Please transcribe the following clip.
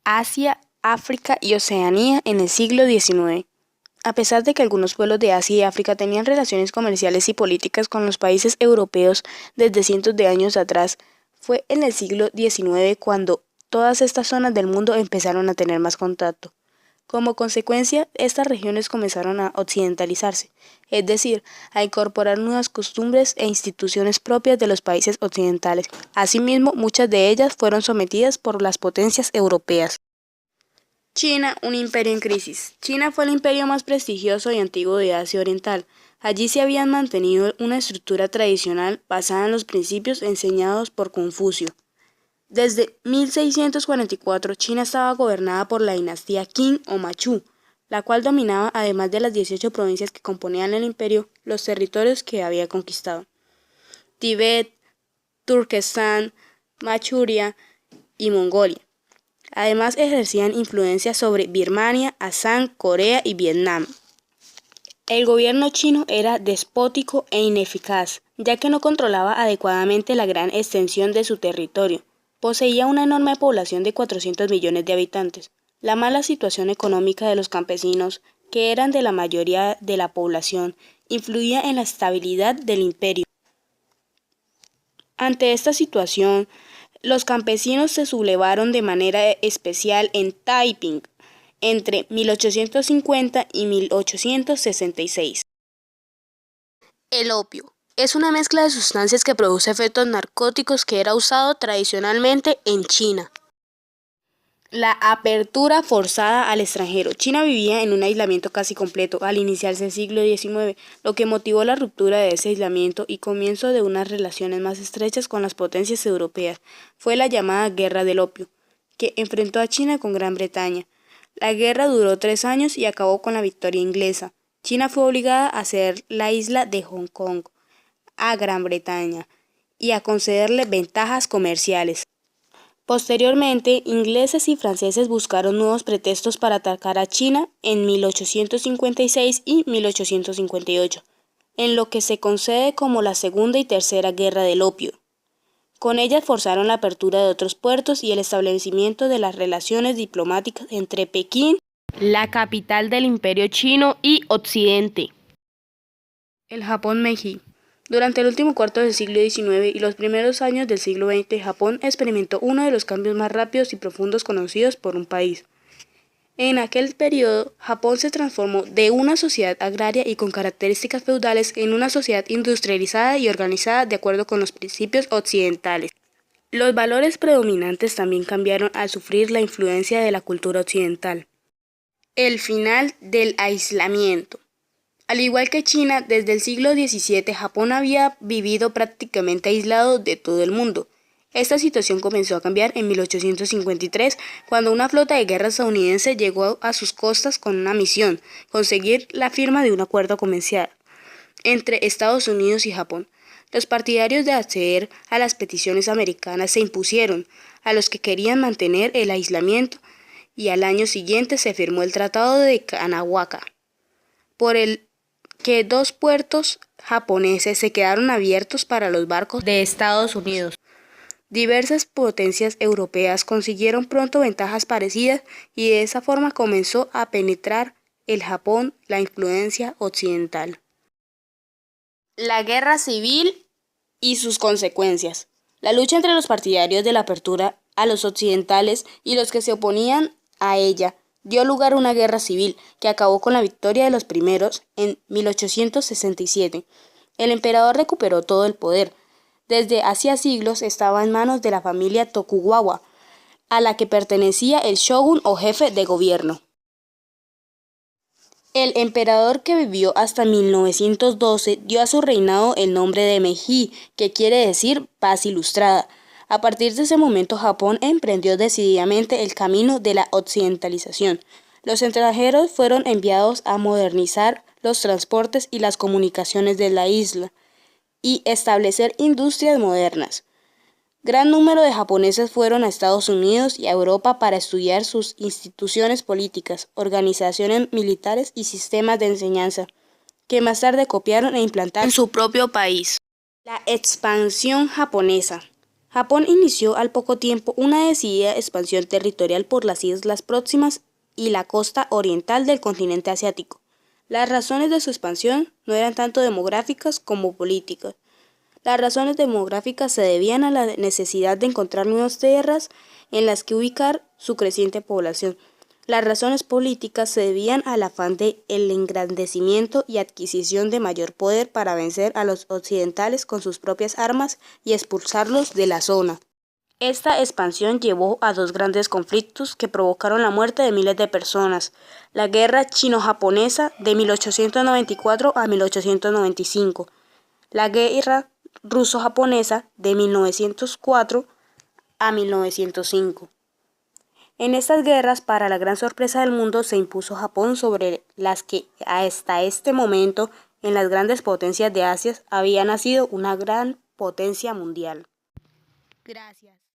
Asia, África y Oceanía en el siglo XIX. A pesar de que algunos pueblos de Asia y África tenían relaciones comerciales y políticas con los países europeos desde cientos de años atrás, fue en el siglo XIX cuando todas estas zonas del mundo empezaron a tener más contacto. Como consecuencia, estas regiones comenzaron a occidentalizarse, es decir, a incorporar nuevas costumbres e instituciones propias de los países occidentales. Asimismo, muchas de ellas fueron sometidas por las potencias europeas. China, un imperio en crisis. China fue el imperio más prestigioso y antiguo de Asia Oriental. Allí se habían mantenido una estructura tradicional basada en los principios enseñados por Confucio. Desde 1644, China estaba gobernada por la dinastía Qing o Manchú, la cual dominaba, además de las 18 provincias que componían el imperio, los territorios que había conquistado: Tibet, Turquestán, Manchuria y Mongolia. Además, ejercían influencia sobre Birmania, Assam, Corea y Vietnam. El gobierno chino era despótico e ineficaz, ya que no controlaba adecuadamente la gran extensión de su territorio. Poseía una enorme población de 400 millones de habitantes. La mala situación económica de los campesinos, que eran de la mayoría de la población, influía en la estabilidad del imperio. Ante esta situación, los campesinos se sublevaron de manera especial en Taiping entre 1850 y 1866. El opio es una mezcla de sustancias que produce efectos narcóticos que era usado tradicionalmente en China. La apertura forzada al extranjero. China vivía en un aislamiento casi completo al iniciarse el siglo XIX, lo que motivó la ruptura de ese aislamiento y comienzo de unas relaciones más estrechas con las potencias europeas. Fue la llamada Guerra del Opio, que enfrentó a China con Gran Bretaña. La guerra duró 3 años y acabó con la victoria inglesa. China fue obligada a ceder la isla de Hong Kong a Gran Bretaña y a concederle ventajas comerciales. Posteriormente, ingleses y franceses buscaron nuevos pretextos para atacar a China en 1856 y 1858, en lo que se concede como la Segunda y Tercera Guerra del Opio. Con ellas forzaron la apertura de otros puertos y el establecimiento de las relaciones diplomáticas entre Pekín, la capital del Imperio Chino, y Occidente. El Japón Meiji. Durante el último cuarto del siglo XIX y los primeros años del siglo XX, Japón experimentó uno de los cambios más rápidos y profundos conocidos por un país. En aquel periodo, Japón se transformó de una sociedad agraria y con características feudales en una sociedad industrializada y organizada de acuerdo con los principios occidentales. Los valores predominantes también cambiaron al sufrir la influencia de la cultura occidental. El final del aislamiento. Al igual que China, desde el siglo XVII, Japón había vivido prácticamente aislado de todo el mundo. Esta situación comenzó a cambiar en 1853, cuando una flota de guerra estadounidense llegó a sus costas con una misión: conseguir la firma de un acuerdo comercial entre Estados Unidos y Japón. Los partidarios de acceder a las peticiones americanas se impusieron a los que querían mantener el aislamiento, y al año siguiente se firmó el Tratado de Kanawaka, por el que 2 puertos japoneses se quedaron abiertos para los barcos de Estados Unidos. Diversas potencias europeas consiguieron pronto ventajas parecidas y de esa forma comenzó a penetrar el Japón la influencia occidental. La guerra civil y sus consecuencias. La lucha entre los partidarios de la apertura a los occidentales y los que se oponían a ella dio lugar a una guerra civil que acabó con la victoria de los primeros en 1867. El emperador recuperó todo el poder. Desde hacía siglos estaba en manos de la familia Tokugawa, a la que pertenecía el shogun o jefe de gobierno. El emperador, que vivió hasta 1912, dio a su reinado el nombre de Meiji, que quiere decir paz ilustrada. A partir de ese momento, Japón emprendió decididamente el camino de la occidentalización. Los extranjeros fueron enviados a modernizar los transportes y las comunicaciones de la isla y establecer industrias modernas. Gran número de japoneses fueron a Estados Unidos y a Europa para estudiar sus instituciones políticas, organizaciones militares y sistemas de enseñanza, que más tarde copiaron e implantaron en su propio país. La expansión japonesa. Japón inició al poco tiempo una decidida expansión territorial por las islas próximas y la costa oriental del continente asiático. Las razones de su expansión no eran tanto demográficas como políticas. Las razones demográficas se debían a la necesidad de encontrar nuevas tierras en las que ubicar su creciente población. Las razones políticas se debían al afán de el engrandecimiento y adquisición de mayor poder para vencer a los occidentales con sus propias armas y expulsarlos de la zona. Esta expansión llevó a dos grandes conflictos que provocaron la muerte de miles de personas: la Guerra Chino-Japonesa de 1894 a 1895, la Guerra Ruso-Japonesa de 1904 a 1905. En estas guerras, para la gran sorpresa del mundo, se impuso Japón sobre las que hasta este momento en las grandes potencias de Asia había nacido una gran potencia mundial. Gracias.